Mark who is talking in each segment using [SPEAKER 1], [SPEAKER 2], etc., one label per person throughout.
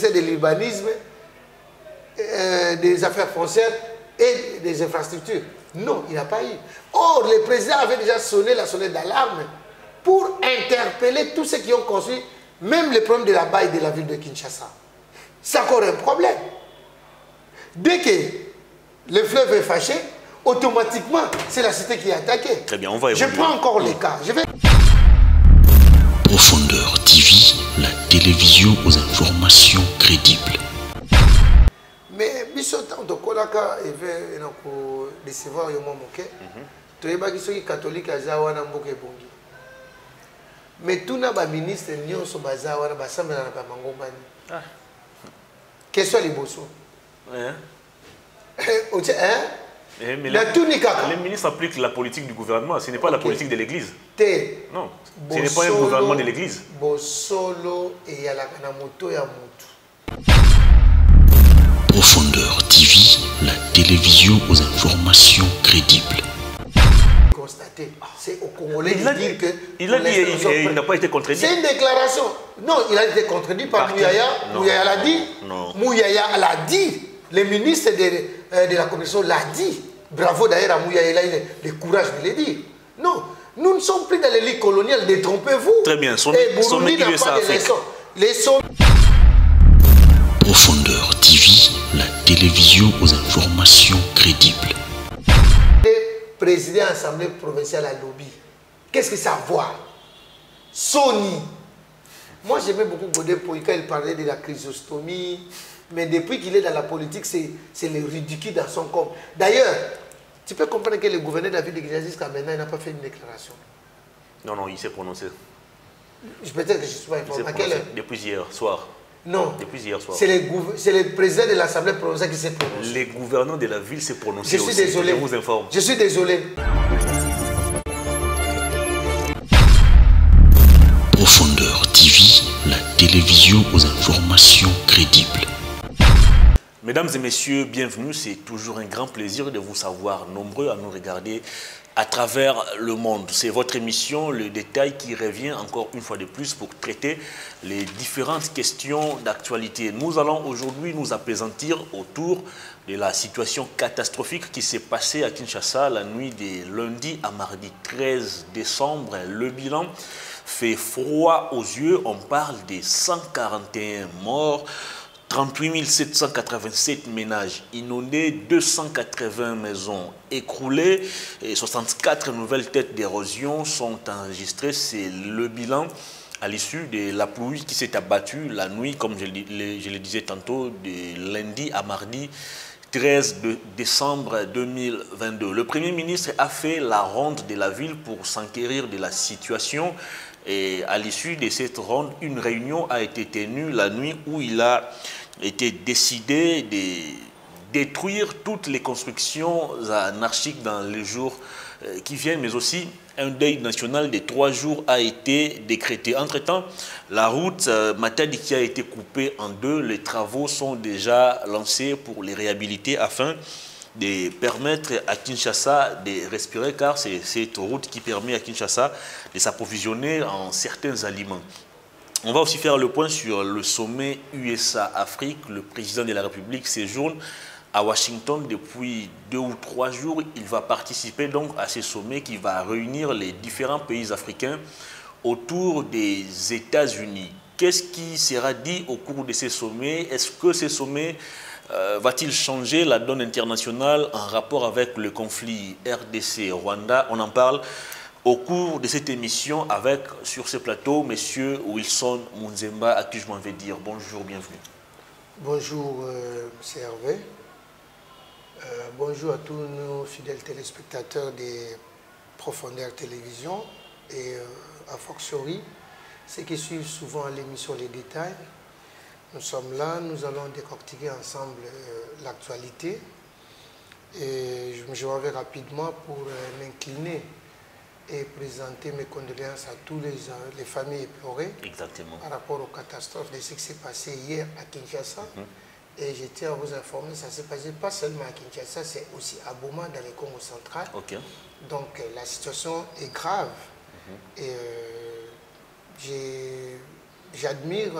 [SPEAKER 1] C'est de l'urbanisme, des affaires foncières et des infrastructures. Non, il n'a pas eu. Or, le président avait déjà sonné la sonnette d'alarme pour interpeller tous ceux qui ont construit, même les problèmes de la baille de la ville de Kinshasa. C'est encore un problème. Dès que le fleuve est fâché, automatiquement, c'est la cité qui est attaquée.
[SPEAKER 2] Très bien, on va évoluer.
[SPEAKER 1] Je prends encore les cas. Je vais...
[SPEAKER 3] Profondeur TV, la télévision aux informations crédibles.
[SPEAKER 1] Mais bisotan to kolaka eve na ko décevoir yo moke to yeba ki soki catholique aza wana mboka ebongi mais tuna ba ministre nyonso baza wana basambela na ba mangombani question liboso
[SPEAKER 2] mais les ministres appliquent la politique du gouvernement, ce n'est pas la politique de l'église. Non, ce n'est pas un gouvernement de l'église.
[SPEAKER 1] Bosolo et yalaka na moto ya mutu.
[SPEAKER 3] Profondeur TV, la télévision aux informations crédibles.
[SPEAKER 1] Constaté, c'est au Congolais de dire que...
[SPEAKER 2] Il a dit, il n'a pas été contredit.
[SPEAKER 1] C'est une déclaration. Non, il a été contredit par Mouyaya. Mouyaya l'a dit. Mouyaya l'a dit. Le ministre de la commission l'a dit. Bravo d'ailleurs à Mouyaya, il a eu le courage de le dire. Non, nous ne sommes plus dans les lits coloniales, détrompez-vous.
[SPEAKER 2] Très bien, son
[SPEAKER 1] Burundi n'a pas de leçons. Les sommes...
[SPEAKER 3] Profondeur TV, la télévision aux informations crédibles.
[SPEAKER 1] Président de l'Assemblée provinciale à lobby. Qu'est-ce que ça voit? Sony. Moi j'aimais beaucoup Godé Poy quand il parlait de la chrysostomie. Mais depuis qu'il est dans la politique, c'est le ridicule dans son corps. D'ailleurs, tu peux comprendre que le gouverneur de la ville de Kinshasa jusqu'à maintenant, il n'a pas fait une déclaration.
[SPEAKER 2] Non, non, il s'est prononcé.
[SPEAKER 1] Peut-être que je ne suis pas informé. À quelle heure?
[SPEAKER 2] Depuis hier soir.
[SPEAKER 1] Non.
[SPEAKER 2] Depuis hier soir.
[SPEAKER 1] C'est le président de l'Assemblée provinciale qui s'est prononcé.
[SPEAKER 2] Les gouverneurs de la ville s'est prononcé.
[SPEAKER 1] Je suis désolé.
[SPEAKER 2] Je vous informe.
[SPEAKER 1] Je suis désolé.
[SPEAKER 3] Profondeur TV, la télévision aux informations crédibles.
[SPEAKER 2] Mesdames et messieurs, bienvenue. C'est toujours un grand plaisir de vous savoir nombreux à nous regarder à travers le monde. C'est votre émission, Le Détail, qui revient encore une fois de plus pour traiter les différentes questions d'actualité. Nous allons aujourd'hui nous apaisantir autour de la situation catastrophique qui s'est passée à Kinshasa la nuit de lundi à mardi 13 décembre. Le bilan fait froid aux yeux. On parle de 141 morts. 38 787 ménages inondés, 280 maisons écroulées et 64 nouvelles têtes d'érosion sont enregistrées. C'est le bilan à l'issue de la pluie qui s'est abattue la nuit, comme je le disais tantôt, de lundi à mardi 13 décembre 2022. Le Premier ministre a fait la ronde de la ville pour s'enquérir de la situation. Et à l'issue de cette ronde, une réunion a été tenue la nuit où il a été décidé de détruire toutes les constructions anarchiques dans les jours qui viennent, mais aussi un deuil national de 3 jours a été décrété. Entre-temps, la route Matadi qui a été coupée en deux, les travaux sont déjà lancés pour les réhabiliter afin de permettre à Kinshasa de respirer, car c'est cette route qui permet à Kinshasa de s'approvisionner en certains aliments. On va aussi faire le point sur le sommet USA-Afrique. Le président de la République séjourne à Washington depuis 2 ou 3 jours. Il va participer donc à ce sommet qui va réunir les différents pays africains autour des États-Unis. Qu'est-ce qui sera dit au cours de ces sommets? Est-ce que ces sommets va-t-il changer la donne internationale en rapport avec le conflit RDC-Rwanda? On en parle au cours de cette émission avec, sur ce plateau, M. Wilson Munzemba, à qui je m'en vais dire bonjour, bienvenue.
[SPEAKER 1] Bonjour, M. Hervé. Bonjour à tous nos fidèles téléspectateurs des Profondeurs Télévision et à fortiori, ceux qui suivent souvent l'émission Les Détails. Nous sommes là, nous allons décortiquer ensemble l'actualité et je m'en vais rapidement pour m'incliner et présenter mes condoléances à tous les familles éplorées.
[SPEAKER 2] Exactement.
[SPEAKER 1] Par rapport aux catastrophes de ce qui s'est passé hier à Kinshasa. Et je tiens à vous informer, ça s'est passé pas seulement à Kinshasa, c'est aussi à Boma dans le Congo central.
[SPEAKER 2] Okay.
[SPEAKER 1] Donc la situation est grave et j'admire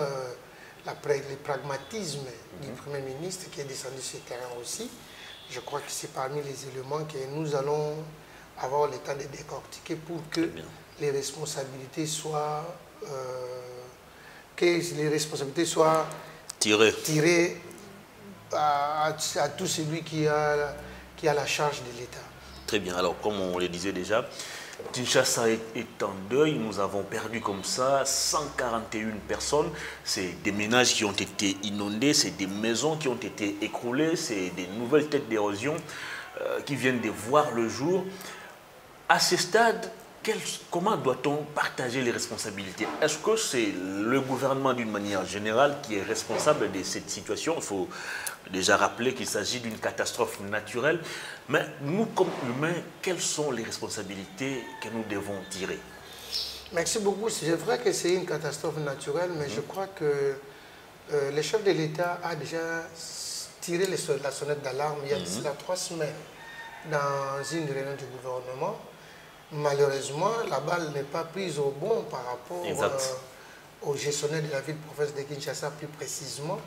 [SPEAKER 1] le pragmatisme du Premier ministre qui est descendu sur le terrain aussi. Je crois que c'est parmi les éléments que nous allons avoir le temps de décortiquer pour que les responsabilités soient tirées à tout celui qui a la charge de l'État.
[SPEAKER 2] Très bien. Alors, comme on le disait déjà, Kinshasa est en deuil. Nous avons perdu comme ça 141 personnes. C'est des ménages qui ont été inondés, c'est des maisons qui ont été écroulées, c'est des nouvelles têtes d'érosion qui viennent de voir le jour. À ce stade, comment doit-on partager les responsabilités? Est-ce que c'est le gouvernement d'une manière générale qui est responsable de cette situation? Il faut déjà rappeler qu'il s'agit d'une catastrophe naturelle. Mais nous, comme humains, quelles sont les responsabilités que nous devons tirer?
[SPEAKER 1] Merci beaucoup. C'est vrai que c'est une catastrophe naturelle, mais je crois que le chef de l'État a déjà tiré la sonnette d'alarme il y a d'ici là 3 semaines dans une réunion du gouvernement. Malheureusement, la balle n'est pas prise au bon par rapport au gestionnaire de la ville-province de Kinshasa plus précisément,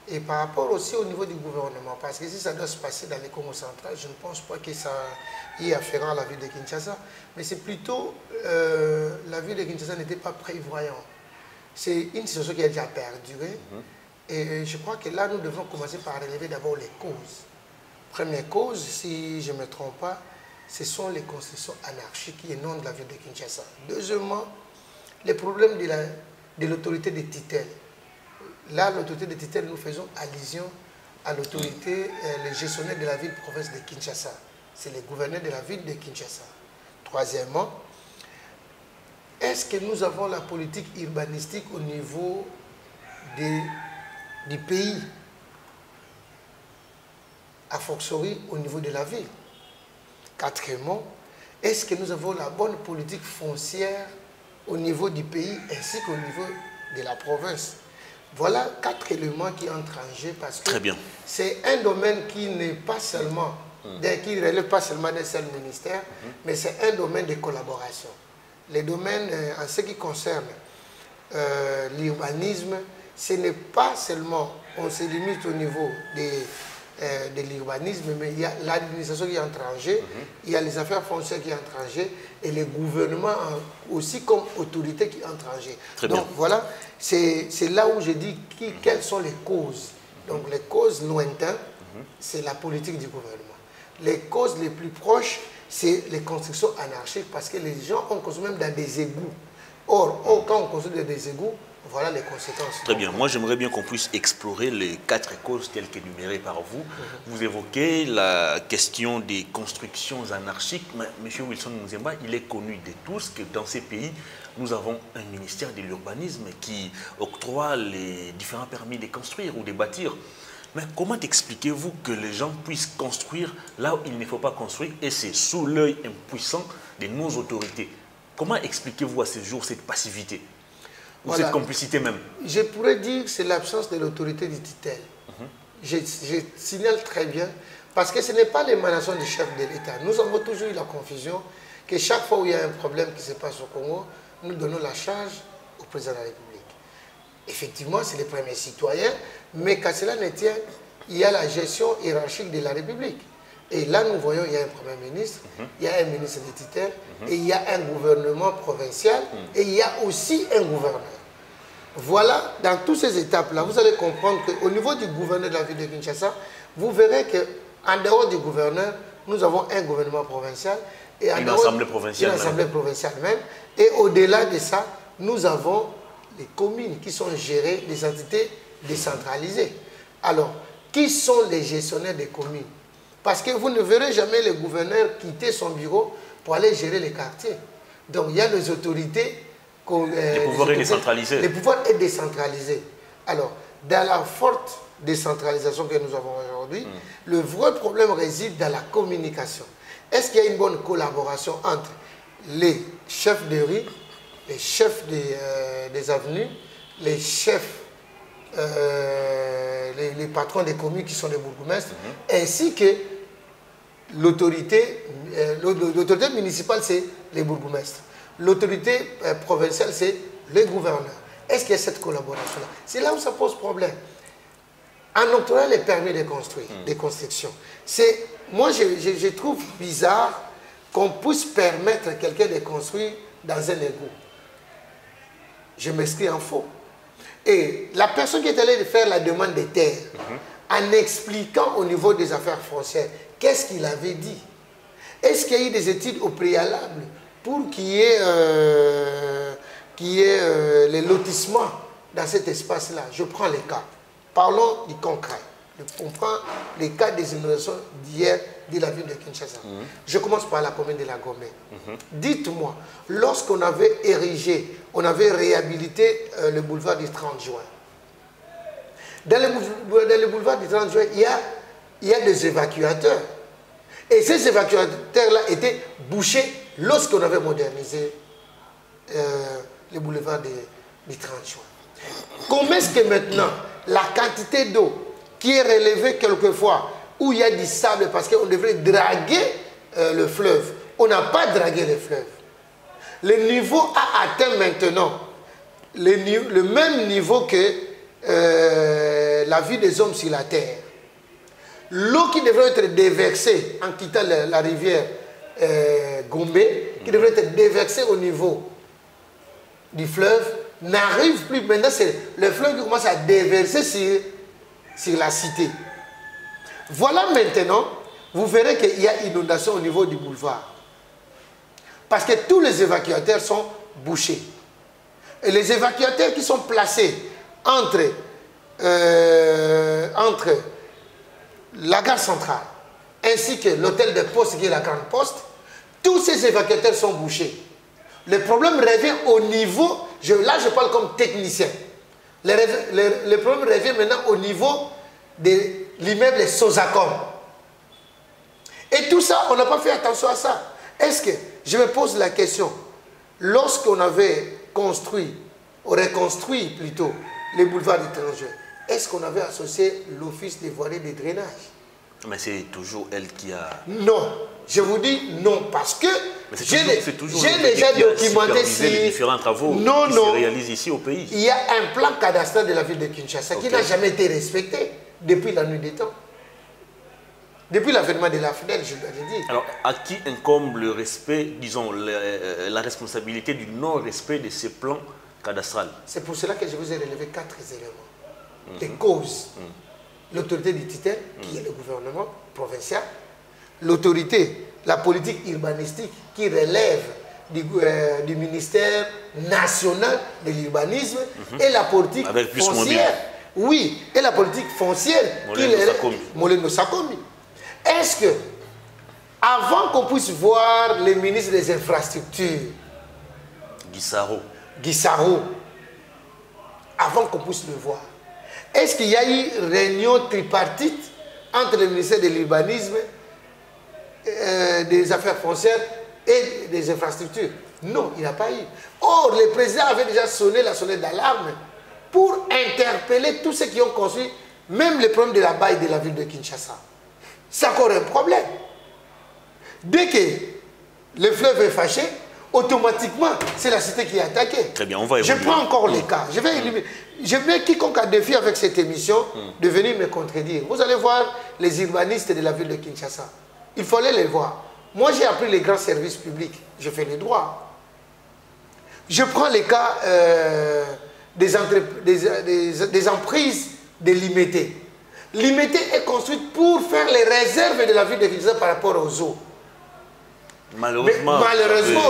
[SPEAKER 1] et par rapport aussi au niveau du gouvernement. Parce que si ça doit se passer dans les Congo central, je ne pense pas que ça y ait afférent à la ville de Kinshasa, mais c'est plutôt la ville de Kinshasa n'était pas prévoyante. C'est une situation qui a déjà perduré, et je crois que là, nous devons commencer par relever d'abord les causes. Première cause, si je ne me trompe pas, ce sont les constructions anarchiques qui inondent la ville de Kinshasa. Deuxièmement, les problèmes de l'autorité de tutelle. Là, l'autorité de tutelle, nous faisons allusion à l'autorité, le gestionnaire de la ville-province de Kinshasa. C'est le gouverneur de la ville de Kinshasa. Troisièmement, est-ce que nous avons la politique urbanistique au niveau du pays, a fortiori au niveau de la ville? Quatrièmement, est-ce que nous avons la bonne politique foncière au niveau du pays ainsi qu'au niveau de la province? Voilà 4 éléments qui entrent en jeu parce que c'est un domaine qui n'est pas seulement, qui ne relève pas seulement d'un seul ministère, mais c'est un domaine de collaboration. Les domaines en ce qui concerne l'urbanisme, ce n'est pas seulement, on se limite au niveau de l'urbanisme, mais il y a l'administration qui entre en jeu, il y a les affaires foncières qui entrent en jeu, et les gouvernements aussi comme autorité qui entrent en jeu. Donc voilà, c'est là où je dis quelles sont les causes. Donc les causes lointaines, c'est la politique du gouvernement. Les causes les plus proches, c'est les constructions anarchiques, parce que les gens ont construit même dans des égouts. Or, quand on construit des égouts, voilà les conséquences.
[SPEAKER 2] Très bien. Moi, j'aimerais bien qu'on puisse explorer les 4 causes telles qu'énumérées par vous. Vous évoquez la question des constructions anarchiques. Mais M. Wilson Muzemba, il est connu de tous que dans ces pays, nous avons un ministère de l'urbanisme qui octroie les différents permis de construire ou de bâtir. Mais comment expliquez-vous que les gens puissent construire là où il ne faut pas construire, et c'est sous l'œil impuissant de nos autorités? Comment expliquez-vous à ce jour cette passivité? Ou cette complicité même?
[SPEAKER 1] Je pourrais dire que c'est l'absence de l'autorité du tutelle. Je signale très bien, parce que ce n'est pas l'émanation du chef de l'État. Nous avons toujours eu la confusion que chaque fois où il y a un problème qui se passe au Congo, nous donnons la charge au président de la République. Effectivement, c'est les premiers citoyens, mais qu'à cela ne tienne, il y a la gestion hiérarchique de la République. Et là, nous voyons, il y a un Premier ministre, il y a un ministre de tutelle, et il y a un gouvernement provincial, et il y a aussi un gouverneur. Voilà, dans toutes ces étapes-là, vous allez comprendre qu'au niveau du gouverneur de la ville de Kinshasa, vous verrez qu'en dehors du gouverneur, nous avons un gouvernement provincial, et
[SPEAKER 2] une assemblée provinciale
[SPEAKER 1] même. Et au-delà de ça, nous avons les communes qui sont gérées, des entités décentralisées. Alors, qui sont les gestionnaires des communes? Parce que vous ne verrez jamais le gouverneur quitter son bureau pour aller gérer les quartiers. Donc, il y a les autorités.
[SPEAKER 2] Le pouvoir est décentralisé.
[SPEAKER 1] Le pouvoir est décentralisé. Alors, dans la forte décentralisation que nous avons aujourd'hui, le vrai problème réside dans la communication. Est-ce qu'il y a une bonne collaboration entre les chefs de rue, les chefs des avenues, les chefs, les patrons des communes qui sont les bourgmestres, ainsi que l'autorité municipale, c'est les bourgmestres. L'autorité provinciale, c'est les gouverneurs. Est-ce qu'il y a cette collaboration-là? C'est là où ça pose problème. En octroyant les permis de construire, de construction, moi je trouve bizarre qu'on puisse permettre à quelqu'un de construire dans un égout. Je m'inscris en faux. Et la personne qui est allée faire la demande de terre, en expliquant au niveau des affaires foncières, qu'est-ce qu'il avait dit? Est-ce qu'il y a eu des études au préalable pour qu'il y ait, les lotissements dans cet espace-là? Je prends les cas. Parlons du concret. On prend les cas des inondations d'hier de la ville de Kinshasa. Je commence par la commune de la Gombe. Dites-moi, lorsqu'on avait érigé, on avait réhabilité le boulevard du 30 juin. Dans le boulevard du 30 juin, il y a des évacuateurs. Et ces évacuateurs-là étaient bouchés lorsqu'on avait modernisé le boulevard du 30 juin. Comment est-ce que maintenant, la quantité d'eau qui est relevée quelquefois, où il y a du sable, parce qu'on devrait draguer le fleuve, on n'a pas dragué le fleuve. Le niveau a atteint maintenant le même niveau que la vie des hommes sur la terre. L'eau qui devrait être déversée en quittant la rivière Gombe, qui devrait être déversée au niveau du fleuve, n'arrive plus. Maintenant, c'est le fleuve qui commence à déverser sur la cité. Voilà maintenant, vous verrez qu'il y a inondation au niveau du boulevard. Parce que tous les évacuateurs sont bouchés. Et les évacuateurs qui sont placés entre la gare centrale ainsi que l'hôtel de poste qui est la grande poste, tous ces évacuateurs sont bouchés. Le problème revient au niveau, là je parle comme technicien, le problème revient maintenant au niveau de l'immeuble Sosacom. Et tout ça, on n'a pas fait attention à ça. Est-ce que, je me pose la question, lorsqu'on avait construit, ou reconstruit plutôt, les boulevards du 30 juin, est-ce qu'on avait associé l'office des voiries de drainage?
[SPEAKER 2] Mais c'est toujours elle qui a...
[SPEAKER 1] Non, je vous dis non, parce que j'ai déjà documenté
[SPEAKER 2] les différents travaux qui se réalisent ici au pays.
[SPEAKER 1] Il y a un plan cadastral de la ville de Kinshasa qui n'a jamais été respecté depuis la nuit des temps. Depuis l'avènement de la FNEL, je dois le dire.
[SPEAKER 2] Alors, à qui incombe le respect, disons, la responsabilité du non-respect de ces plans cadastrales?
[SPEAKER 1] C'est pour cela que je vous ai relevé 4 éléments. Des causes. L'autorité du titre, qui est le gouvernement provincial. L'autorité, la politique urbanistique, qui relève du ministère national de l'urbanisme. Et la politique foncière. Oui, et la politique foncière, qui est Moleno Sakomi. Est-ce que, avant qu'on puisse voir les ministres des infrastructures, Guissaro, avant qu'on puisse le voir, est-ce qu'il y a eu réunion tripartite entre le ministère de l'urbanisme, des affaires foncières et des infrastructures? Non, il n'y a pas eu. Or, le président avait déjà sonné la sonnette d'alarme pour interpeller tous ceux qui ont construit, même les problèmes de la baille de la ville de Kinshasa. C'est encore un problème. Dès que le fleuve est fâché, automatiquement, c'est la cité qui est attaquée.
[SPEAKER 2] Très bien, on va évoluer.
[SPEAKER 1] Je prends encore les cas. Je vais quiconque a défi avec cette émission de venir me contredire. Vous allez voir les urbanistes de la ville de Kinshasa. Il fallait les voir. Moi, j'ai appris les grands services publics. Je fais les droits. Je prends les cas des emprises de l'IMET. L'IMET est construite pour faire les réserves de la ville de Kinshasa par rapport aux eaux. Malheureusement,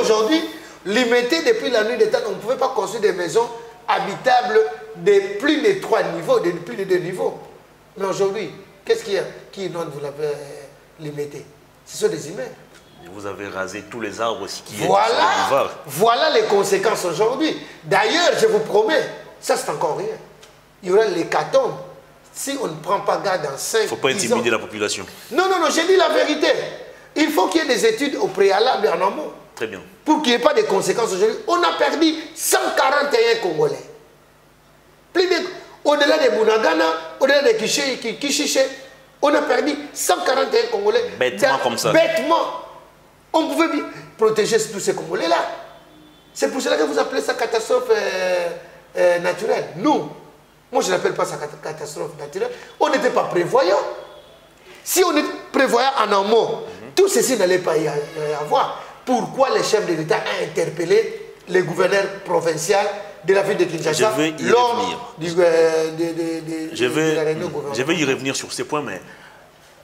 [SPEAKER 1] aujourd'hui, l'IMET, depuis la nuit des temps, on ne pouvait pas construire des maisons habitables de plus de 3 niveaux, de plus de 2 niveaux. Mais aujourd'hui, qu'est-ce qu'il y a qui inonde, vous l'avez l'IMET? Ce sont des immeubles.
[SPEAKER 2] Vous avez rasé tous les arbres aussi qui sont sur le boulevard.
[SPEAKER 1] Voilà les conséquences aujourd'hui. D'ailleurs, je vous promets, ça c'est encore rien. Il y aura l'hécatombe. Si on ne prend pas garde en 5 ans... Il ne faut
[SPEAKER 2] pas intimider la population.
[SPEAKER 1] Non, non, non, j'ai dit la vérité. Il faut qu'il y ait des études au préalable en amont.
[SPEAKER 2] Très bien.
[SPEAKER 1] Pour qu'il n'y ait pas de conséquences aujourd'hui. On a perdu 141 Congolais. Au-delà de Bunagana, au-delà de Kishiche, on a perdu 141 Congolais.
[SPEAKER 2] Bêtement comme ça.
[SPEAKER 1] Bêtement. On pouvait protéger tous ces Congolais-là. C'est pour cela que vous appelez ça catastrophe naturelle. Nous, moi je n'appelle pas ça catastrophe naturelle, on n'était pas prévoyant. Si on est prévoyant en amont, tout ceci n'allait pas y avoir. Pourquoi le chef de l'État a interpellé le gouverneur provincial de la ville de Kinshasa lors de la réunion gouvernementale?
[SPEAKER 2] Je vais y revenir sur ces points, mais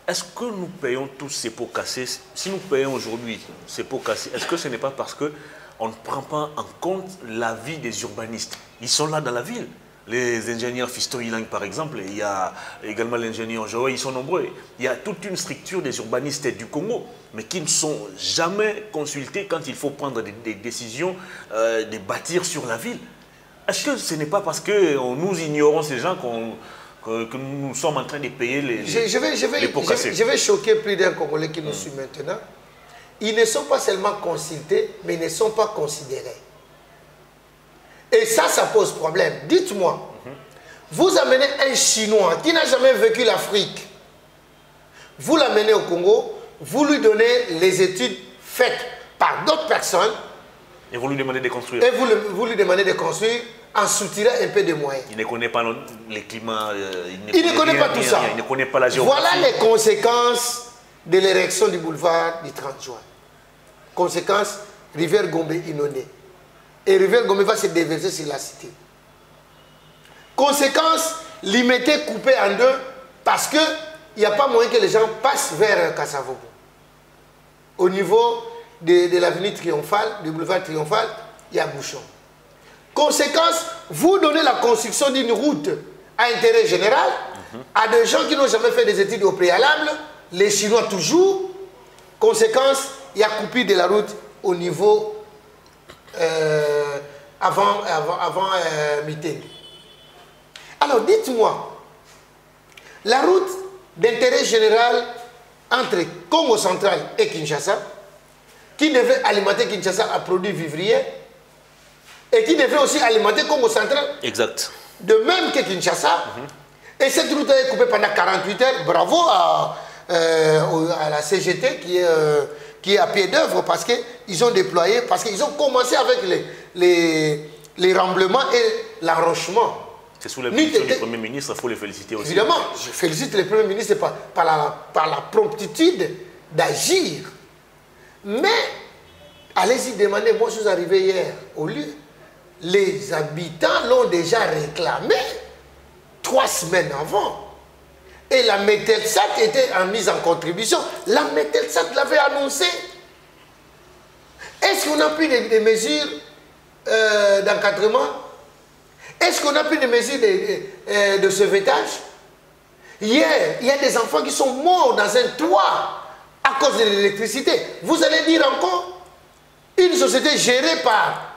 [SPEAKER 2] est-ce que nous payons tous ces pots cassés? Si nous payons aujourd'hui ces pots cassés, est-ce que ce n'est pas parce qu'on ne prend pas en compte l'avis des urbanistes? Ils sont là dans la ville. Les ingénieurs Fiston Ilang, par exemple, il y a également l'ingénieur Joe, ils sont nombreux. Il y a toute une structure des urbanistes du Congo, mais qui ne sont jamais consultés quand il faut prendre des décisions de bâtir sur la ville. Est-ce que ce n'est pas parce que nous ignorons ces gens que nous sommes en train de payer les pots cassés?
[SPEAKER 1] Je vais choquer plus d'un Congolais qui nous suit maintenant. Ils ne sont pas seulement consultés, mais ils ne sont pas considérés. Et ça pose problème. Dites-moi, vous amenez un Chinois qui n'a jamais vécu l'Afrique, vous l'amenez au Congo, vous lui donnez les études faites par d'autres personnes.
[SPEAKER 2] Et vous lui demandez de construire.
[SPEAKER 1] Et vous lui demandez de construire en soutirant un peu de moyens.
[SPEAKER 2] Il ne connaît pas les climats.
[SPEAKER 1] Il ne connaît pas tout ça.
[SPEAKER 2] Il ne connaît pas la géographie.
[SPEAKER 1] Voilà les conséquences de l'érection du boulevard du 30 juin. Conséquence, rivière Gombe inondée. Et rivière Gombe va se déverser sur la cité. Conséquence, Limité coupé en deux parce qu'il n'y a pas moyen que les gens passent vers Kassavogo. Au niveau de l'avenue Triomphale, du boulevard Triomphal, il y a bouchon. Conséquence, vous donnez la construction d'une route à intérêt général à des gens qui n'ont jamais fait des études au préalable, les Chinois toujours. Conséquence, il y a coupure de la route au niveau avant meeting. Alors dites-moi, la route d'intérêt général entre Congo central et Kinshasa, qui devait alimenter Kinshasa à produits vivriers, et qui devait aussi alimenter Congo central.
[SPEAKER 2] Exact.
[SPEAKER 1] De même que Kinshasa. Et cette route est coupée pendant 48 heures. Bravo à la CGT qui est à pied d'œuvre parce qu'ils ont déployé, parce qu'ils ont commencé avec les remblements et l'enrochement.
[SPEAKER 2] C'est sous l'impulsion du Premier ministre, il faut les féliciter aussi.
[SPEAKER 1] Évidemment, je félicite le Premier ministre par la promptitude d'agir. Mais, allez-y demander, moi je suis arrivé hier au lieu. Les habitants l'ont déjà réclamé 3 semaines avant. Et la Metelsat était en mise en contribution. La Metelsat l'avait annoncé. Est-ce qu'on a pris des mesures d'encadrement? Est-ce qu'on a pris des mesures de sauvetage? Hier, il y a des enfants qui sont morts dans un toit à cause de l'électricité. Vous allez dire encore une société gérée par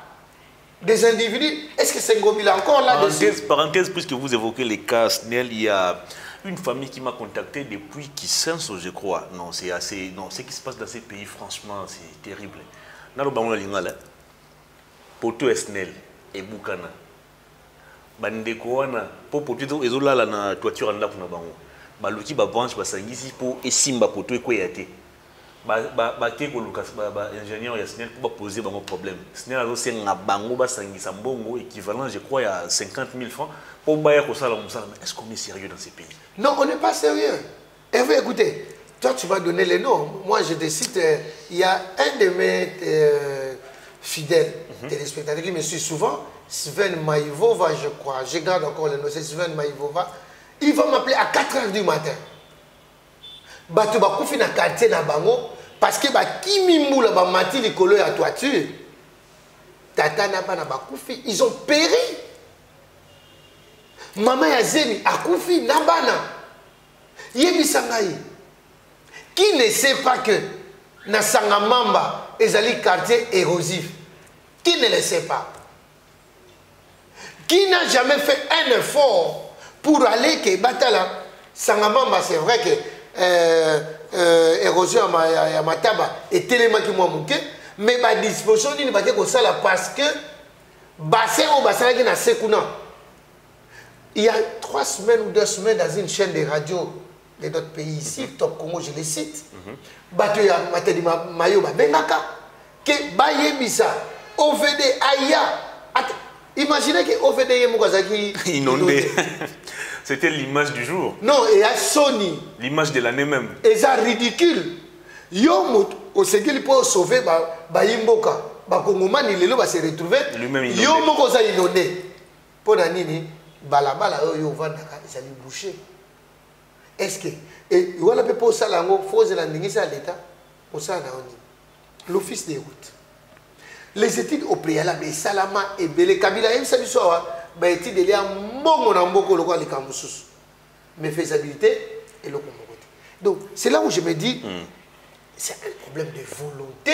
[SPEAKER 1] des individus. Est-ce que c'est Ngobila encore là-dessus?
[SPEAKER 2] Parenthèse, puisque vous évoquez les cas SNEL, il y a une famille qui m'a contacté depuis Kisenso, je crois. Non, c'est assez. Non, ce qui se passe dans ces pays, franchement, c'est terrible. Nalo bango lingala. Poto SNEL et Bukana. Bandeko wana po poto ezolala na toiture anda kuna bango. Baluki ba branche basangisi po esimba poto ekoyate. Bake koluka ingénieur ya SNEL pour poser bango problème. SNEL azo senga bango basangisa mbongo équivalent je crois à 50 000 francs pour baya ko sala musala. Mais est-ce qu'on est sérieux dans ces pays?
[SPEAKER 1] Non, on n'est pas sérieux. Hervé, écoutez, toi tu vas donner les noms. Moi je te cite, il y a un de mes fidèles téléspectateurs qui me suit souvent, Sven Maïvova, je crois. Je garde encore le nom, c'est Sven Maïvova. Il va m'appeler à 4 h du matin. Bato bakufi na quartier na bango parce que bakimimula ba mati likolo ya toiture. Tata na bana bakufi, ils ont péri. Maman ya Zemi akufi na bana. Yebisangai. Qui ne sait pas que na Sangamamba ezali quartier érosif? Qui ne le sait pas? Qui n'a jamais fait un effort pour aller que Batala Sangamamba, c'est vrai que érosion à Mataba est tellement qui m'a manqué, mais ma disposition n'est pas que ça parce que bassin au bassin qui n'a Sekuna. Il y a 3 semaines ou 2 semaines dans une chaîne de radio de notre pays ici, Top Congo, je les cite. Batoya Matedi Mayo Bengaka, que Bayebisa, OVD Aya. Imaginez que OVD Moukazaki
[SPEAKER 2] inondé. C'était l'image du jour.
[SPEAKER 1] Non, et à Sony.
[SPEAKER 2] L'image de l'année même.
[SPEAKER 1] Et ça ridicule. Yo au Ségil pour sauver Imboka. Kongomani il va se retrouver.
[SPEAKER 2] Lui-même inondé.
[SPEAKER 1] Yo Mokoza inondé. Pour Nanini, balabala yo vandaka ça lui boucher. Est-ce que et voilà pour ça là faut la ndingisa à l'état pour ça na oni. L'office des routes. Les études au préalable, Salama et Bele Kabila, et ça, bah, études il y a mbongo na mboko le les kamoussous. Mais faisabilité et le côté. Donc, c'est là où je me dis, c'est un problème de volonté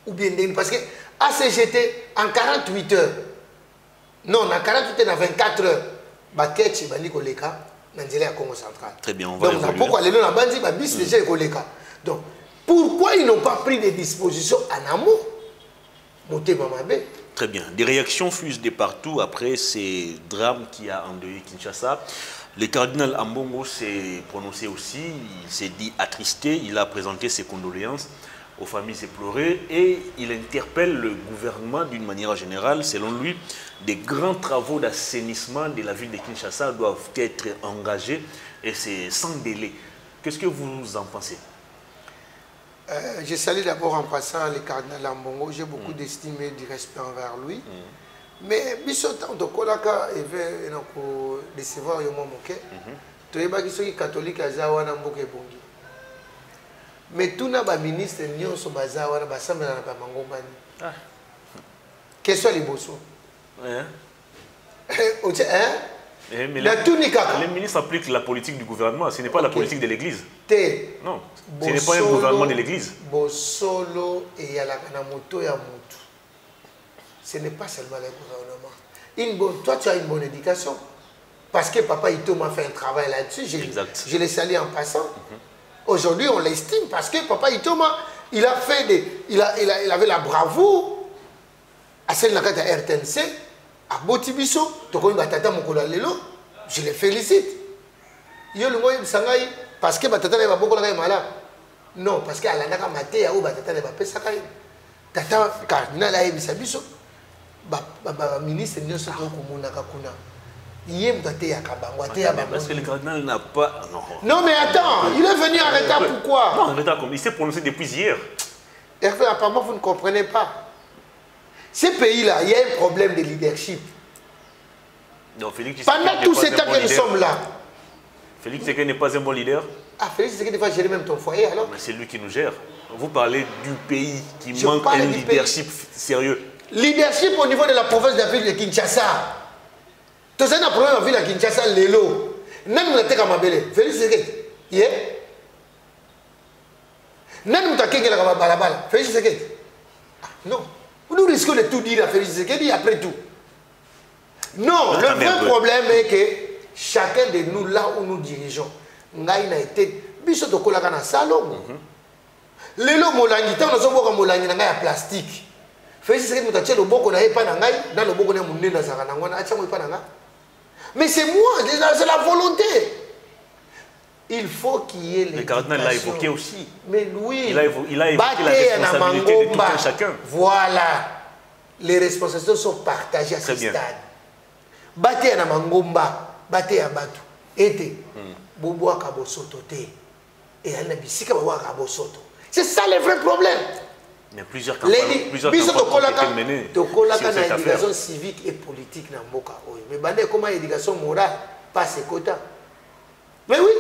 [SPEAKER 1] ou bien parce que ACGT en 48 heures, non, en 48 heures, en 24 heures, bah, Ketchi, bah, Nikoleka, Nanzélé à Congo central.
[SPEAKER 2] Très bien, on va
[SPEAKER 1] donc, pourquoi les gens ont dit, bah, bis déjà Nikoleka. Donc, pourquoi ils n'ont pas pris des dispositions en amont?
[SPEAKER 2] Très bien. Des réactions fusent de partout après ces drames qui a endeuillé Kinshasa. Le cardinal Ambongo s'est prononcé aussi, il s'est dit attristé, il a présenté ses condoléances aux familles éplorées et il interpelle le gouvernement d'une manière générale. Selon lui, des grands travaux d'assainissement de la ville de Kinshasa doivent être engagés et c'est sans délai. Qu'est-ce que vous en pensez?
[SPEAKER 1] Je salue d'abord en passant le cardinal Ambongo. J'ai beaucoup d'estime et de respect envers lui. Mais Bissot, de Kolaka, il veut décevoir Yomo Moke. Tu es pas qui catholique à Zawana Mboke Bongi. Mais tout n'a pas ministre Nyon so Bazawana Bassam na pas Mangomani. Quels sont les bossons?
[SPEAKER 2] Mais les ministres appliquent la politique du gouvernement, ce n'est pas la politique de l'Église. Non, ce n'est pas un gouvernement de l'Église.
[SPEAKER 1] Bosolo et Yalakanamoto Yamutu. Ce n'est pas seulement le gouvernement. Toi, tu as une bonne éducation. Parce que Papa Ito m'a fait un travail là-dessus. Je l'ai salué en passant. Aujourd'hui, on l'estime parce que Papa Ito il a fait il avait la bravoure à celle de la RTNC. À Botibiso, je les félicite. Parce que Batata n'est pas beaucoup malade. Non, parce qu'à la Naka Maté, Batata n'est pas pesakaï. Tata Cardinal a Ebisabiso, ministre de l'Union Kuna.
[SPEAKER 2] Parce que le cardinal n'a pas.
[SPEAKER 1] Non, mais attends, il est venu en retard, pourquoi?
[SPEAKER 2] Non, en retard, il s'est prononcé depuis hier.
[SPEAKER 1] Hervé, apparemment, vous ne comprenez pas. Ces pays-là, il y a un problème de leadership.
[SPEAKER 2] Non, Félix
[SPEAKER 1] pendant tous ces temps que nous sommes là.
[SPEAKER 2] Félix Tshisekedi n'est pas un bon leader.
[SPEAKER 1] Ah, Félix Tshisekedi va gérer même ton foyer alors.
[SPEAKER 2] Mais c'est lui qui nous gère. Vous parlez du pays qui manque un leadership sérieux.
[SPEAKER 1] Leadership au niveau de la province de la ville de Kinshasa. Tu sais, un problème en ville de Kinshasa, Lelo. Même nous avons fait Félix Tshisekedi. Yeah. Même nous avons fait Félix Tshisekedi. Non. Nous risquons de tout dire à Félix Tshisekedi après tout. Non, le vrai problème est que chacun de nous, là où nous dirigeons, n'a été biso de kolaka na salon. Lelo molangi tant nous avons molangi na ngai plastique. Félix Tshisekedi mutache le boko na pas na ngai, dans le boko na munde na zakana ngwana acha mo pas na ngai. Mais c'est moi, c'est la volonté. Il faut qu'il y ait les.
[SPEAKER 2] Le cardinal l'a évoqué aussi.
[SPEAKER 1] Mais oui.
[SPEAKER 2] Il a évoqué la responsabilité de tout un chacun.
[SPEAKER 1] Voilà. Les responsabilités sont partagées à ce stade. Baté na mangomba, baté à batu. Ete. Bobo akabosoto te. Et elle n'a bisika bobo akabosoto. C'est ça le vrai problème.
[SPEAKER 2] Mais plusieurs campagnes ont été menées sur cette affaire.
[SPEAKER 1] L'éducation civique et politique na mboka oyo. Mais bandé comment l'éducation morale passe quota. Mais oui.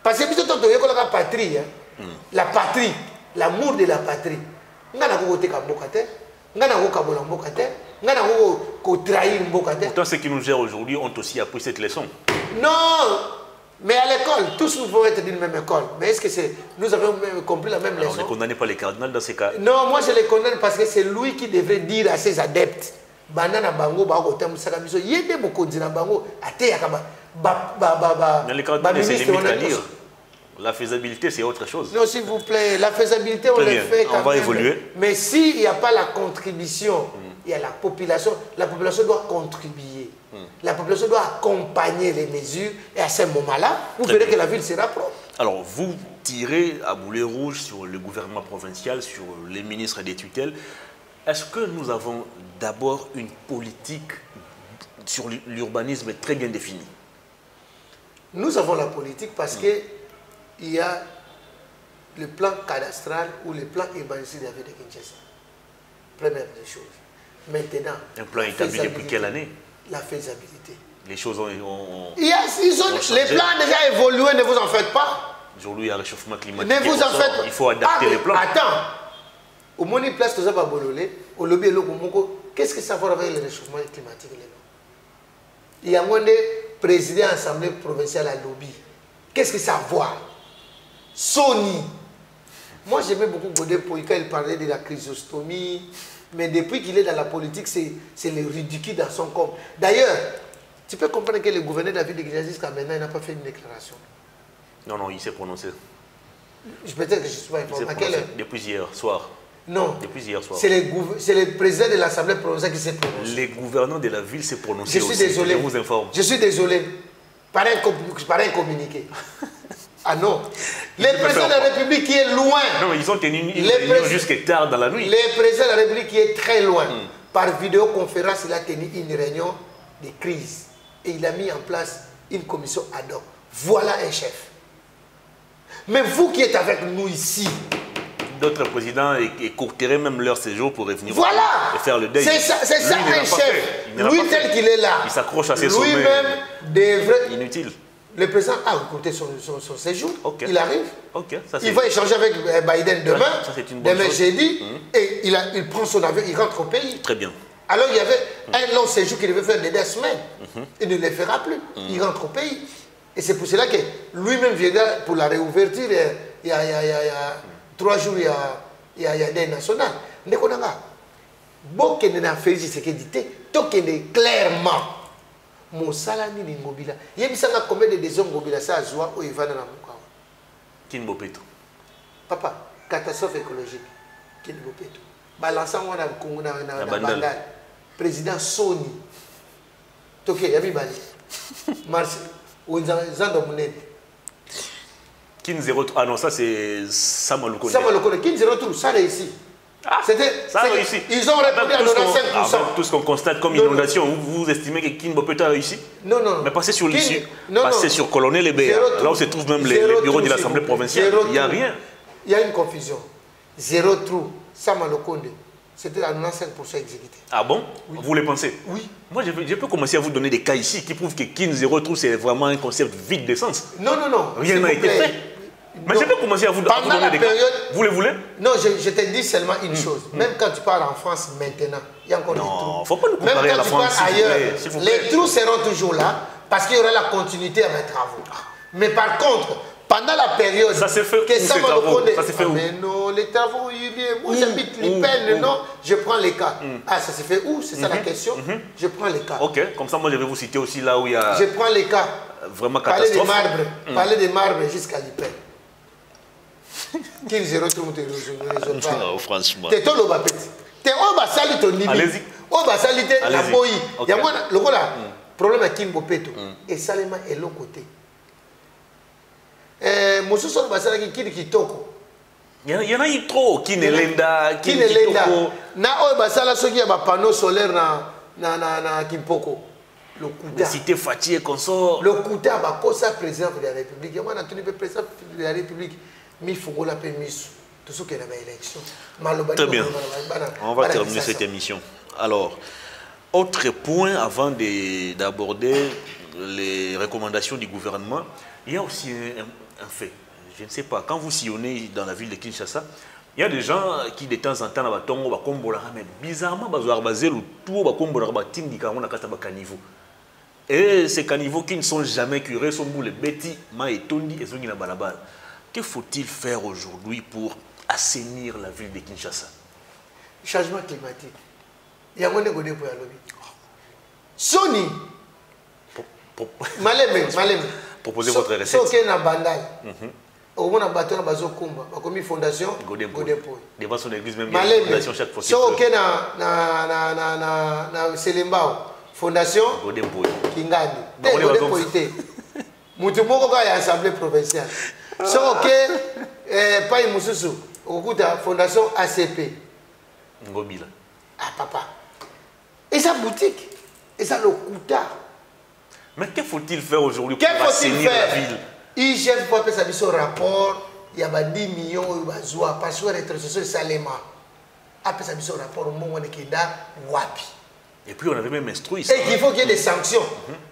[SPEAKER 1] Parce que la patrie, la patrie, l'amour de la patrie,
[SPEAKER 2] pourtant, ceux qui nous gèrent aujourd'hui ont aussi appris cette leçon.
[SPEAKER 1] Non, mais à l'école, tous nous pouvons être d'une même école. Mais est-ce que nous avons compris la même leçon?
[SPEAKER 2] On ne condamne pas les cardinals dans ces cas.
[SPEAKER 1] Non, moi je les condamne parce que c'est lui qui devrait dire à ses adeptes. Banana bango bango tamusaka biso yede bokonzi na bango ate yakaba
[SPEAKER 2] mais les cardinals c'est limite à dire. La faisabilité c'est autre chose.
[SPEAKER 1] Non s'il vous plaît, la faisabilité on le fait quand même.
[SPEAKER 2] On va évoluer.
[SPEAKER 1] Mais s'il n'y a pas la contribution, il y a la population doit contribuer. La population doit accompagner les mesures et à ce moment-là, vous verrez que la ville sera propre.
[SPEAKER 2] Alors vous tirez à boulet rouge sur le gouvernement provincial, sur les ministres des tutelles. Est-ce que nous avons d'abord une politique sur l'urbanisme est très bien définie.
[SPEAKER 1] Nous avons la politique parce qu'il y a le plan cadastral ou le plan urbanistique de la ville de Kinshasa. Première des choses. Maintenant,
[SPEAKER 2] un plan établi depuis quelle année?
[SPEAKER 1] La faisabilité.
[SPEAKER 2] Les choses ont
[SPEAKER 1] les plans ont déjà évolué, ne vous en faites pas.
[SPEAKER 2] Aujourd'hui, il y a le réchauffement climatique.
[SPEAKER 1] Ne vous en faites pas.
[SPEAKER 2] Il faut adapter les plans.
[SPEAKER 1] Attends. Au moins, une place que ça va bololé, au lobby, qu'est-ce que ça va avec le réchauffement climatique? Il y a moins de président de l'Assemblée provinciale à lobby. Qu'est-ce que ça voit? Sony. Moi, j'aimais beaucoup Godé quand il parlait de la chrysostomie. Mais depuis qu'il est dans la politique, c'est le ridicule dans son corps. D'ailleurs, tu peux comprendre que le gouverneur de la ville de Kinshasa jusqu'à maintenant, il n'a pas fait une déclaration.
[SPEAKER 2] Non, non, il s'est prononcé.
[SPEAKER 1] Peut-être que je ne suis pas informé. À quelle heure?
[SPEAKER 2] Depuis hier soir.
[SPEAKER 1] Non.
[SPEAKER 2] Depuis hier soir.
[SPEAKER 1] C'est le président de l'Assemblée provinciale qui s'est prononcé.
[SPEAKER 2] Les gouverneurs de la ville s'est prononcé.
[SPEAKER 1] Je suis désolé.
[SPEAKER 2] Je vous informe.
[SPEAKER 1] Je suis désolé. Par un communiqué. Ah non. Le président de la République qui est loin.
[SPEAKER 2] Non, mais ils ont tenu une réunion jusqu'à tard dans la nuit.
[SPEAKER 1] Le président de la République qui est très loin. Par vidéoconférence, il a tenu une réunion de crise. Et il a mis en place une commission ad hoc. Voilà un chef. Mais vous qui êtes avec nous ici.
[SPEAKER 2] D'autres présidents écourteraient même leur séjour pour revenir
[SPEAKER 1] et
[SPEAKER 2] faire le deuil.
[SPEAKER 1] C'est ça un chef. Lui tel qu'il est là.
[SPEAKER 2] Il s'accroche à ses sommets.
[SPEAKER 1] Lui-même devrait...
[SPEAKER 2] Inutile.
[SPEAKER 1] Le président a écouté son séjour.
[SPEAKER 2] Okay.
[SPEAKER 1] Il arrive.
[SPEAKER 2] Okay, ça,
[SPEAKER 1] il va échanger avec Biden demain.
[SPEAKER 2] Ça, c'est une bonne
[SPEAKER 1] demain
[SPEAKER 2] chose.
[SPEAKER 1] jeudi. Et il prend son avion, il rentre au pays.
[SPEAKER 2] Très bien.
[SPEAKER 1] Alors il y avait un long séjour qu'il devait faire de 2 semaines. Il ne le fera plus. Il rentre au pays. Et c'est pour cela que lui-même viendra pour la réouverture. Il y a 3 jours, il y a des nationales. Mais qu'on a bon qu'il n'a fait ce qu'il dit, tant qu'il est clairement. Mon salami ni ngobila. Yebisanga combien de décisions ngobila ça joie au Ivana na Mukawa.
[SPEAKER 2] Kinbopeto.
[SPEAKER 1] Papa, catastrophe écologique. Kinbopeto. Balançant on a Congo na Bandal. Président Sony. Toké yabi bali. Marche Zando Munene.
[SPEAKER 2] Kin 03. Ah non, ça c'est Samalokone.
[SPEAKER 1] Samalokone Kin 03, ça réussit.
[SPEAKER 2] Ah, ça a réussi.
[SPEAKER 1] Ils ont répondu à 95%.
[SPEAKER 2] Tout ce qu'on constate comme inondation, vous estimez que Kinbopeto a réussi?
[SPEAKER 1] Non, non.
[SPEAKER 2] Mais passez sur l'issue. Passez sur Colonel Ebea. Là où se trouvent même les bureaux de l'Assemblée provinciale. Il n'y a rien.
[SPEAKER 1] Il y a une confusion. 0 trou. Samalokone. C'était à 95% exécuté.
[SPEAKER 2] Ah bon? Oui. Vous le pensez?
[SPEAKER 1] Oui.
[SPEAKER 2] Moi, je peux commencer à vous donner des cas ici qui prouvent que Kin 0 trou, c'est vraiment un concept vide de sens.
[SPEAKER 1] Non, non, non.
[SPEAKER 2] Rien n'a été fait. Mais je peux commencer à vous donner des cas. Vous le voulez?
[SPEAKER 1] Non, je te dis seulement une chose. Même quand tu pars en France maintenant, il y a encore des trous.
[SPEAKER 2] Non, il ne faut pas nous comparer à la France.
[SPEAKER 1] Même quand tu pars ailleurs, les trous seront toujours là parce qu'il y aura la continuité à mes travaux. Mais par contre, pendant la période
[SPEAKER 2] ça s'est fait
[SPEAKER 1] que ça
[SPEAKER 2] s'est fait où?
[SPEAKER 1] Mais non, les travaux, moi j'habite Lipen, non, je prends les cas. Ah, ça s'est fait où? C'est ça la question. Je prends les cas.
[SPEAKER 2] Ok, comme ça moi je vais vous citer aussi là où il y a...
[SPEAKER 1] Je prends les cas.
[SPEAKER 2] Vraiment catastrophe.
[SPEAKER 1] Parler des marbres jusqu'à Lipen. Qui zéro tout
[SPEAKER 2] non, franchement.
[SPEAKER 1] T'es tout le bapet. T'es au basali ton limite.
[SPEAKER 2] Allez-y.
[SPEAKER 1] Au basali t'es la boyi.
[SPEAKER 2] Ok.
[SPEAKER 1] Il y a moi le voilà. Problème à Kimbopeto. Et Salema est l'autre côté. Monsieur Sol basali qui kitoko.
[SPEAKER 2] Il y en a eu trop. Kinelenda,
[SPEAKER 1] Kinelenda. Na au basala ceux qui a un panneau solaire na Kimpoko. Le Kouta.
[SPEAKER 2] Cité Fatih et consort.
[SPEAKER 1] Le Kouta va causer président de la République. Il y a moi Anthony président de la République. Mais il faut la permission. Tout ce qui est dans l'élection.
[SPEAKER 2] Très bien. On va terminer cette émission. Alors, autre point avant d'aborder les recommandations du gouvernement, il y a aussi un fait. Je ne sais pas, quand vous sillonnez dans la ville de Kinshasa, il y a des gens qui de temps en temps mais bizarrement, et ces caniveaux qui ne sont jamais curés sont les bêtis, maïtondi et zongina balabal. Que faut-il faire aujourd'hui pour assainir la ville de Kinshasa?
[SPEAKER 1] Changement climatique. Il y a un monde pour y lobby. Sony. Malem.
[SPEAKER 2] Proposez votre recette.
[SPEAKER 1] Ce qui est dans Bandai. Au moins, on a bateau Kumba. On a fondation
[SPEAKER 2] Godempoy. Devant son église, même
[SPEAKER 1] Malem.
[SPEAKER 2] Fondation chaque fois.
[SPEAKER 1] Ce qui est dans Selembao. Fondation
[SPEAKER 2] Godempoy.
[SPEAKER 1] Kingani. Godempoy. Moutoumoko a l'Assemblée provinciale. Ce qui est pas une fondation ACP.
[SPEAKER 2] Ngobila.
[SPEAKER 1] Ah, papa. Et sa boutique. Et ça le coûta.
[SPEAKER 2] Mais que faut-il faire aujourd'hui
[SPEAKER 1] pour
[SPEAKER 2] assainir la ville?
[SPEAKER 1] IGF pour faire son rapport, il y a 10 millions de besoins, parce que rétrocession de Salema. Après ça, son rapport au moment où on est wapi.
[SPEAKER 2] Et puis on avait même instruit ça.
[SPEAKER 1] Et qu'il faut qu'il y ait des sanctions.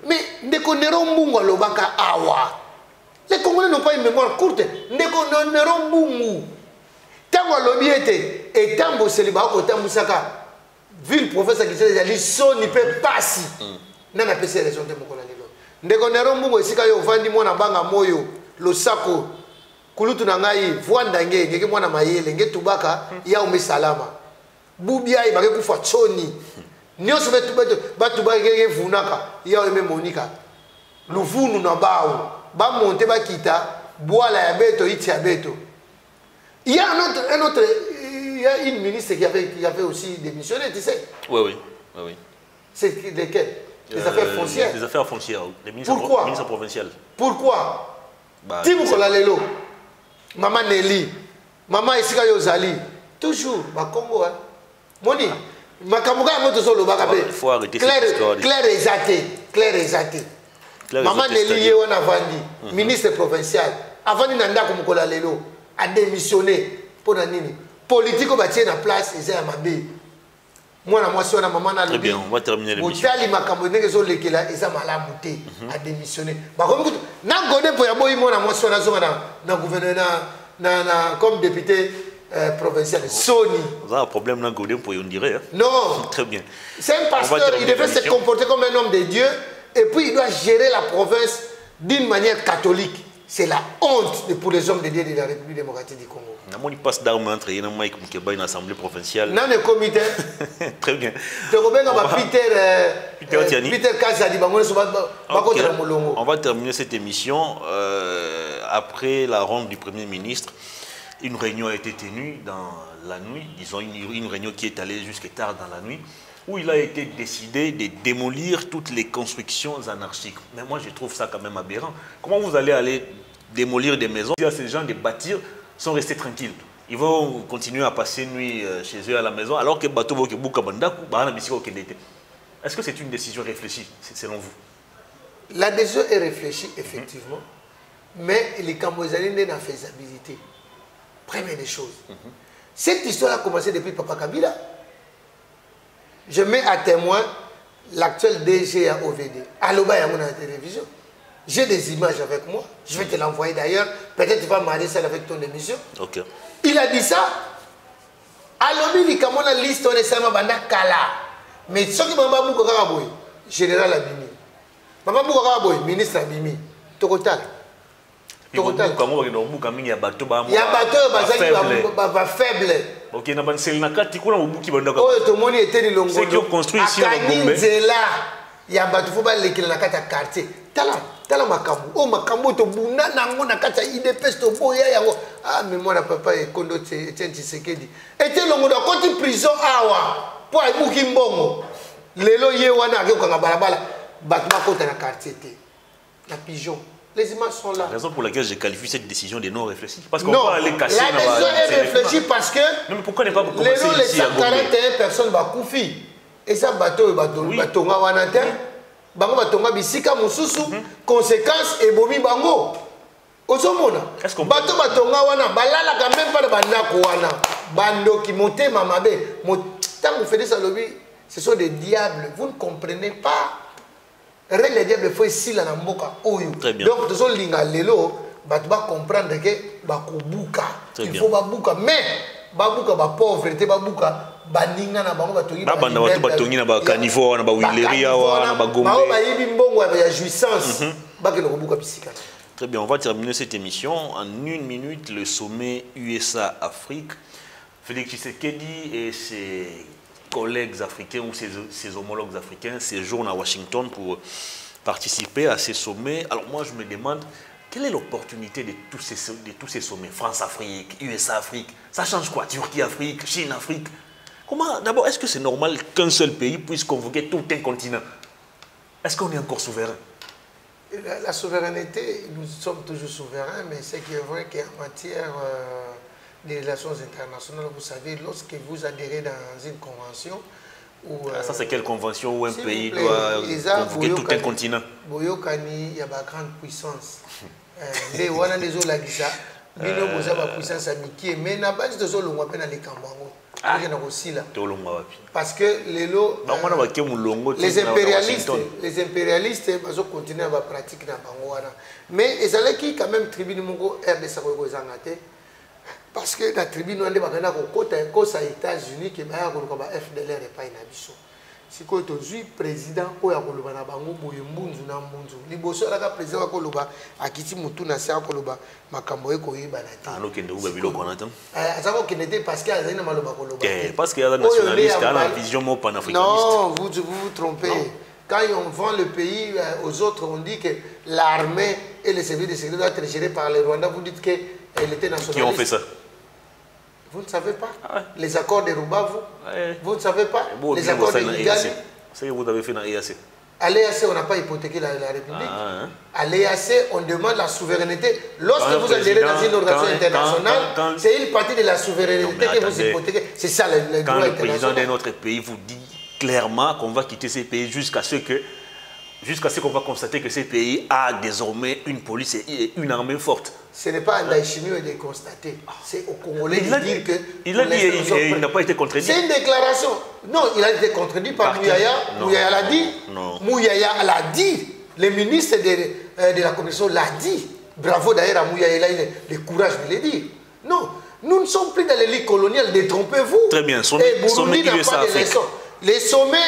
[SPEAKER 1] Mais dès qu'on est au Mungo, le Baka Awa. Les Congolais n'ont pas une mémoire courte. Dès qu'on est au Mungo, tant que l'objet était, et tant que célibat, autant que Moussaka, ville professeur qui s'est dit, son n'y peut pas si. N'a pas ces raisons de Mokola. Dès qu'on est au Mungo, ici, quand on vend du monde à Banga Moyo, le Sako, Kulutu Nangaï, Voandangue, Nge Mwana Mayele, Nge Tubaka, Yaoume Salama. Boubia, il va que faire Tchoni. Nous sommes tous vunaka, Yaoume Monika. Le vunu na bao, ba monter ba kita, bois la beto, itia beto. Il y a il y a une ministre qui avait aussi démissionné, tu sais.
[SPEAKER 2] Oui.
[SPEAKER 1] C'est lesquels? Les affaires foncières.
[SPEAKER 2] Les affaires foncières, les ministres provinciaux.
[SPEAKER 1] Pourquoi? Timu Kolalelo, Maman Nelly, Maman Isika Yozali, toujours, ma Congo, Moni, ma Kamuga Moto Solo Bakabe.
[SPEAKER 2] Il faut arrêter cette histoire.
[SPEAKER 1] Claire et Zate. Maman Nelly Yewana Vandi, ministre provincial, avant de Nanda comme Kolalelo, a démissionné pour Nanini. Politique au bâti en place, ils ont Mabé. Moi, je maman
[SPEAKER 2] très bien, on va terminer l'émission.
[SPEAKER 1] A démissionné. Comme député provincial. Sony.
[SPEAKER 2] Vous avez un problème dans Godin pour on dirait.
[SPEAKER 1] Non.
[SPEAKER 2] Très bien.
[SPEAKER 1] C'est un pasteur, il devait se comporter comme un homme de Dieu et puis il doit gérer la province d'une manière catholique. C'est la honte pour les hommes de Dieu de la République démocratique du Congo.
[SPEAKER 2] Il passe d'armes entre Mike Moukeba et l'Assemblée provinciale.
[SPEAKER 1] Dans le comité.
[SPEAKER 2] Très bien.
[SPEAKER 1] Peter Kazadi.
[SPEAKER 2] On va terminer cette émission. Après la ronde du Premier ministre, une réunion a été tenue dans la nuit. Disons une réunion qui est allée jusqu'à tard dans la nuit, où il a été décidé de démolir toutes les constructions anarchiques. Mais moi, je trouve ça quand même aberrant. Comment vous allez aller démolir des maisons si ces gens de bâtir sont restés tranquilles? Ils vont continuer à passer nuit chez eux à la maison, alors que bateau est-ce que c'est une décision réfléchie, selon vous?
[SPEAKER 1] La décision est réfléchie, effectivement, mais les Cambodgiens n'ont pas faisabilité. Première des choses. Cette histoire a commencé depuis Papa Kabila. Je mets à témoin l'actuel DG à OVD. À l'Oba, il y a la télévision. J'ai des images avec moi. Je vais te l'envoyer d'ailleurs. Peut-être tu vas marier ça avec ton émission.
[SPEAKER 2] Okay.
[SPEAKER 1] Il a dit ça. À l'Obi, il y a une liste de Salma Banda Kala. Mais ce qui m'a dit, général Abimi. Maman Boukaraboy, ministre Abimi. Tokotal.
[SPEAKER 2] Tokotal. Il y a bateau
[SPEAKER 1] faible.
[SPEAKER 2] Ok, na ban sel na kati kuna ubuki bandaka.
[SPEAKER 1] Oh, tout le monde était de Longondo.
[SPEAKER 2] Ceux qui ont construit ici à Gombe.
[SPEAKER 1] Il y a bateau faut aller na kati quartier. Tala makambo. Oh makambo to bunda nango na kati IDPS to boya yango. Ah mais moi na papa et kondo Etienne Tshisekedi. Était Longondo côté prison awa. Po ibuki mbongo. Lelo ye wana akokanga balabala. Batma kota na quartier te. La pigeon. Les images sont là.
[SPEAKER 2] La raison pour laquelle je qualifie cette décision de non réfléchie. Parce
[SPEAKER 1] qu'on
[SPEAKER 2] va aller casser.
[SPEAKER 1] La décision est réfléchie parce que.
[SPEAKER 2] Non, mais pourquoi ne pas commencer ici à Gombe?
[SPEAKER 1] Les 141 personnes vont courir. Et ça, bateau, batonga wanate. Bango batonga bisika mususu. Conséquence, et bomi bango. Osomona. Est-ce qu'on bateau batonga wana. Balala quand même pas de bandako wana. Bando qui monte mamabe. Tant que vous faites ça, ce sont des diables. Vous ne comprenez pas. Les diables faut ici la mboka oyo. Donc tous les linga lelo va comprendre que bakubuka. Il faut babuka mais babuka ba pauvreté babuka baninga na bango batongi
[SPEAKER 2] ba banda batu batongi na ba caniveau na ba wileria na ba gombe.
[SPEAKER 1] Ba yibi mbongo ya jouissance bakelo babuka bisika.
[SPEAKER 2] Très bien, on va terminer cette émission en une minute. Le sommet USA-Afrique. Félix Tshisekedi et ses collègues africains ou ses homologues africains séjournent à Washington pour participer à ces sommets. Alors moi je me demande, quelle est l'opportunité de tous ces sommets? France-Afrique, USA-Afrique, ça change quoi? Turquie-Afrique, Chine-Afrique? Comment? D'abord, est-ce que c'est normal qu'un seul pays puisse convoquer tout un continent? Est-ce qu'on est encore souverain?
[SPEAKER 1] La souveraineté, nous sommes toujours souverains, mais ce qui est vrai qu'en matière des relations internationales, vous savez, lorsque vous adhérez dans une convention,
[SPEAKER 2] Ça, c'est quelle convention où un pays
[SPEAKER 1] plaît,
[SPEAKER 2] doit convoquer tout un continent?
[SPEAKER 1] Boyokani, il y a une grande puissance. Mais on a des olagisa, mais nous avons une puissance amitié, mais na base de zolo on appelle les Kambango. Parce que les impérialistes, ils ont continué à pratiquer dans Bangoana. Mais ils allaient qui quand même tribune mongo RDC parce que la tribune on est bagana côté aux États-Unis qui va avoir FDLR et pas une abisso. Si quoi aujourd'hui président oya koloba na bango boye mbunzu na mbunzu liboso la président koloba akiti mutu na sia koloba makambo eko yeba na te
[SPEAKER 2] ano kende uba biloko na tam
[SPEAKER 1] azako kende parce que azali na maloba koloba
[SPEAKER 2] parce que y a nationaliste a la vision mo panafricaniste.
[SPEAKER 1] Non, vous trompez. Quand on vend le pays aux autres, on dit que l'armée et les services de sécurité doivent être gérés par les Rwandais. Vous dites qu'elle était nationaliste.
[SPEAKER 2] Qui ont fait ça?
[SPEAKER 1] Vous ne savez pas. Les accords de Rouba, vous ne savez pas. Les accords de Kigali.
[SPEAKER 2] C'est ce que vous avez fait dans l'EAC.
[SPEAKER 1] À l'EAC, on n'a pas hypothéqué la République. À l'EAC, on demande la souveraineté. Lorsque vous adhérez dans une organisation internationale, c'est une partie de la souveraineté que vous hypothéquez. C'est ça le droit international.
[SPEAKER 2] Quand le président de notre pays vous dit clairement qu'on va quitter ces pays jusqu'à ce qu'on va constater que ces pays a désormais une police et une armée forte.
[SPEAKER 1] Ce n'est pas un Daïchimio de constater. C'est au Congolais de dire que...
[SPEAKER 2] Il a dit et il n'a pas été contredit.
[SPEAKER 1] C'est une déclaration. Non, il a été contredit par Mouyaya. Mouyaya l'a dit. Mouyaya l'a dit. Le ministre de la Commission l'a dit. Bravo d'ailleurs à Mouyaya, il a eu le courage de le dire. Non, nous ne sommes plus dans l'élite coloniale, détrompez-vous.
[SPEAKER 2] Très bien,
[SPEAKER 1] sommet USA Afrique. Les sommets,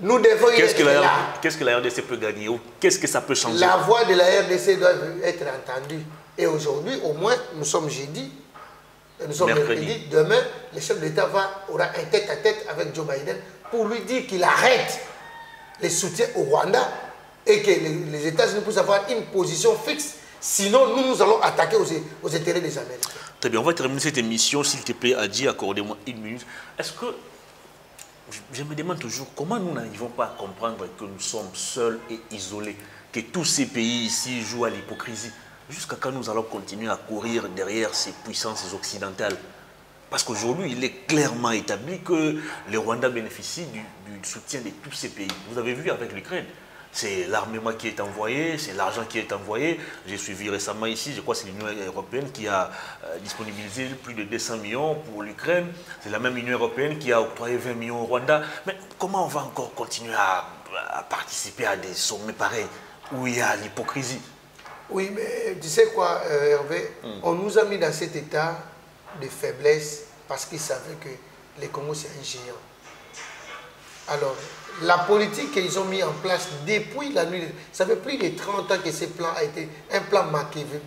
[SPEAKER 1] nous devons y être là.
[SPEAKER 2] Qu'est-ce que la RDC peut gagner ou qu'est-ce que ça peut changer?
[SPEAKER 1] La voix de la RDC doit être entendue. Et aujourd'hui, au moins, nous sommes jeudi, nous sommes mercredi. Demain, le chef d'État aura un tête-à-tête avec Joe Biden pour lui dire qu'il arrête les soutiens au Rwanda et que les États-Unis puissent avoir une position fixe. Sinon, nous allons attaquer aux intérêts des Américains.
[SPEAKER 2] Très bien, on va terminer cette émission. S'il te plaît, Adji, accordez-moi une minute. Est-ce que... Je me demande toujours comment nous n'arrivons pas à comprendre que nous sommes seuls et isolés, que tous ces pays ici jouent à l'hypocrisie, jusqu'à quand nous allons continuer à courir derrière ces puissances occidentales. Parce qu'aujourd'hui, il est clairement établi que le Rwanda bénéficie du soutien de tous ces pays. Vous avez vu avec l'Ukraine. C'est l'armement qui est envoyé, c'est l'argent qui est envoyé. J'ai suivi récemment ici, je crois que c'est l'Union européenne qui a disponibilisé plus de 200 millions pour l'Ukraine. C'est la même Union européenne qui a octroyé 20 millions au Rwanda. Mais comment on va encore continuer à participer à des sommets pareils où il y a l'hypocrisie?
[SPEAKER 1] Oui, mais tu sais quoi, Hervé, on nous a mis dans cet état de faiblesse parce qu'ils savaient que le Congo c'est un géant. Alors, la politique qu'ils ont mis en place depuis la nuit, ça fait plus de 30 ans que ce plan a été un plan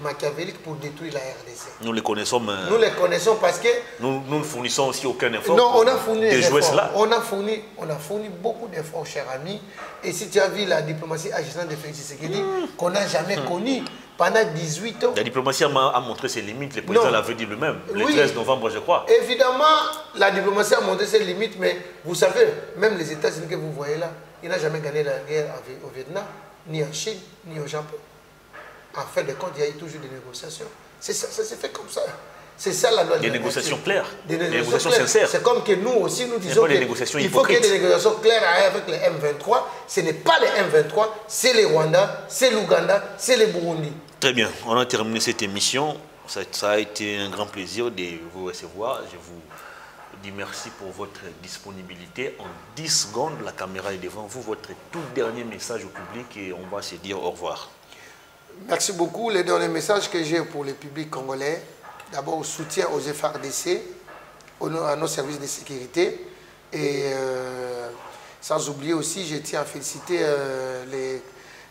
[SPEAKER 1] machiavélique pour détruire la RDC.
[SPEAKER 2] Nous les connaissons.
[SPEAKER 1] Nous les connaissons parce que...
[SPEAKER 2] Nous ne fournissons aussi aucun effort.
[SPEAKER 1] Non, on a fourni des efforts.
[SPEAKER 2] Cela.
[SPEAKER 1] On a fourni beaucoup d'efforts, cher ami. Et si tu as vu la diplomatie agissante de Félix Tshisekedi, qu'on n'a jamais connue pendant 18 ans.
[SPEAKER 2] La diplomatie a montré ses limites, le président l'avait dit lui-même, le 13 novembre, je crois.
[SPEAKER 1] Évidemment, la diplomatie a montré ses limites, mais vous savez, même les États-Unis que vous voyez là, ils n'ont jamais gagné la guerre au Vietnam, ni en Chine, ni au Japon. En fin de compte, il y a eu toujours des négociations. C'est ça, ça s'est fait comme ça. C'est ça la loi de la nature.
[SPEAKER 2] Des négociations claires,
[SPEAKER 1] des négociations sincères. C'est comme que nous aussi, nous disons qu'il faut qu'il y ait des négociations claires avec les M23. Ce n'est pas les M23, c'est les Rwandais, c'est l'Ouganda, c'est les Burundi.
[SPEAKER 2] Très bien, on a terminé cette émission. Ça a été un grand plaisir de vous recevoir. Je vous dis merci pour votre disponibilité. En 10 secondes, la caméra est devant vous. Votre tout dernier message au public et on va se dire au revoir.
[SPEAKER 1] Merci beaucoup. Le dernier message que j'ai pour le public congolais, d'abord soutien aux FARDC, à nos services de sécurité. Et sans oublier aussi, je tiens à féliciter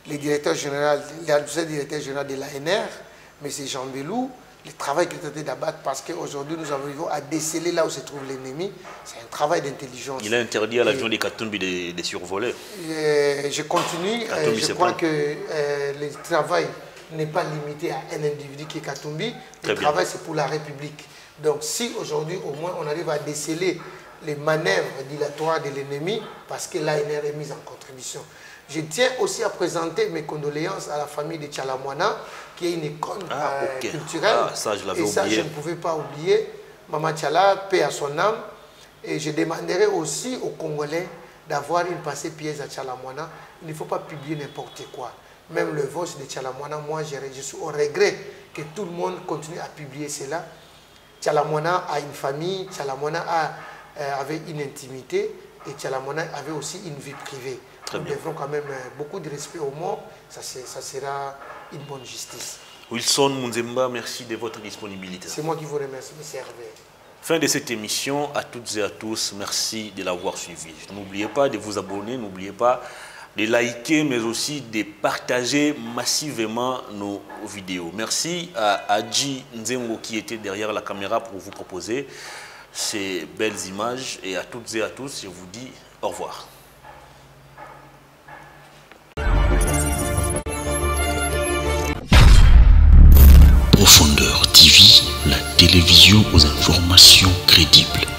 [SPEAKER 1] le directeur général de l'ANR, M. Jean Belou, le travail qu'il a tenté d'abattre parce qu'aujourd'hui nous arrivons à déceler là où se trouve l'ennemi. C'est un travail d'intelligence.
[SPEAKER 2] Il a interdit à l'avion de Katumbi de survoler.
[SPEAKER 1] Je continue. Je crois que le travail n'est pas limité à un individu qui est Katumbi. Le travail c'est pour la République. Donc si aujourd'hui au moins on arrive à déceler les manœuvres dilatoires de l'ennemi parce que l'ANR est mise en contribution. Je tiens aussi à présenter mes condoléances à la famille de Tchalamwana, qui est une icône culturelle.
[SPEAKER 2] Ça, je l'avais oublié.
[SPEAKER 1] Et ça, je ne pouvais pas oublier. Maman Tchala, paix à son âme. Et je demanderai aussi aux Congolais d'avoir une pensée pièce à Tchalamouana. Il ne faut pas publier n'importe quoi. Même le voice de Tchalamouana, moi je suis au regret que tout le monde continue à publier cela. Tchalamouana a une famille, Tchalamouana avait une intimité et Tchalamouana avait aussi une vie privée. Nous devrons quand même beaucoup de respect aux morts, ça sera une bonne justice.
[SPEAKER 2] Wilson Munzemba, merci de votre disponibilité.
[SPEAKER 1] C'est moi qui vous remercie, M. Hervé.
[SPEAKER 2] Fin de cette émission, à toutes et à tous, merci de l'avoir suivi. N'oubliez pas de vous abonner, n'oubliez pas de liker, mais aussi de partager massivement nos vidéos. Merci à Adji Nzengo qui était derrière la caméra pour vous proposer ces belles images. Et à toutes et à tous, je vous dis au revoir.
[SPEAKER 3] Profondeur TV, la télévision aux informations crédibles.